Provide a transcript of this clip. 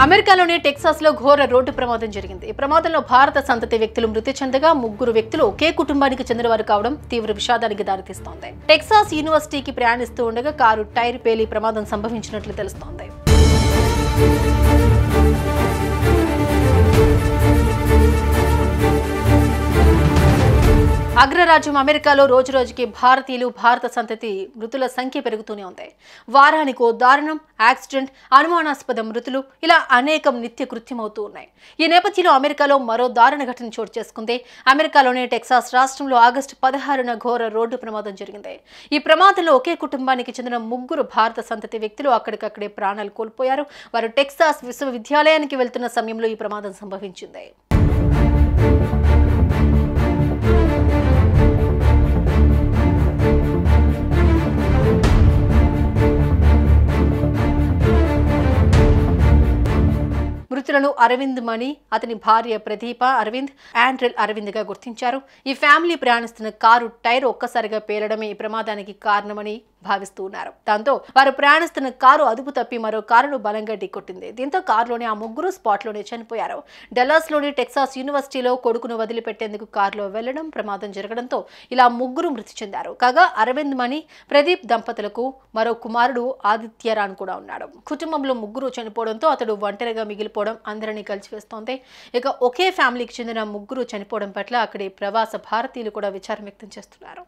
అమెరికాలోని టెక్సాస్లో ఘోర రోడ్డు ప్రమాదం జరిగింది. ఈ ప్రమాదంలో భారత సంతతి వ్యక్తులు మృతి చెందగా 3 వ్యక్తులు ఒకే కుటుంబానికి చెందినవారు కావడం తీవ్ర విషాదానికి దారితీస్తోంది. టెక్సాస్ యూనివర్సిటీకి ప్రయాణిస్తూ ఉండగా కారు టైర్ పేలి ప్రమాదం సంభవించినట్లు తెలుస్తోంది. అగ్రరాజ్యం అమెరికాలో రోజురోజుకి భారతీయులు, భారత సంతతి మృతుల సంఖ్య పెరుగుతూనే ఉంది. వారానికో దారుణం, యాక్సిడెంట్, అనుమానాస్పద మృతులు ఇలా అనేకం నిత్య కృత్యమవుతూ ఉన్నాయి. ఈ నేపథ్యంలో అమెరికాలో మరో దారుణ ఘటన చోటు చేసుకుంది. అమెరికాలోని టెక్సాస్ రాష్ట్రంలో ఆగస్టు 16న ఘోర రోడ్డు ప్రమాదం జరిగింది. ఈ ప్రమాదంలో ఒకే కుటుంబానికి చెందిన 3 భారత సంతతి వ్యక్తులు అక్కడికక్కడే ప్రాణాలు కోల్పోయారు. వారు టెక్సాస్ విశ్వవిద్యాలయానికి వెళ్తున్న సమయంలో ఈ ప్రమాదం సంభవించింది. మృతులను అరవింద్ మణి, అతని భార్య ప్రదీప అరవింద్, ఆండ్రెల్ అరవింద్ గా గుర్తించారు. ఈ ఫ్యామిలీ ప్రయాణిస్తున్న కారు టైర్ ఒక్కసారిగా పేలడమే ఈ ప్రమాదానికి కారణమని భావిస్తూ ఉన్నారు. దాంతో వారు ప్రయాణిస్తున్న కారు అదుపు తప్పి మరో కారును బలంగా ఢీకొట్టింది. దీంతో కారులోని ఆ 3 స్పాట్లోనే చనిపోయారు. డల్లాస్లోని టెక్సాస్ యూనివర్సిటీలో కొడుకును వదిలిపెట్టేందుకు కారులో వెళ్లడం ప్రమాదం జరగడంతో ఇలా 3 మృతి చెందారు. కాగా అరవింద్ మణి, ప్రదీప్ దంపతులకు మరో కుమారుడు ఆదిత్యరాన్ కూడా ఉన్నాడు. కుటుంబంలో 3 చనిపోవడంతో అతడు ఒంటరిగా మిగిలిపోవడం అందరినీ కలిసివేస్తోంది. ఇక ఒకే ఫ్యామిలీకి చెందిన 3 చనిపోవడం పట్ల అక్కడి ప్రవాస భారతీయులు కూడా విచారం వ్యక్తం చేస్తున్నారు.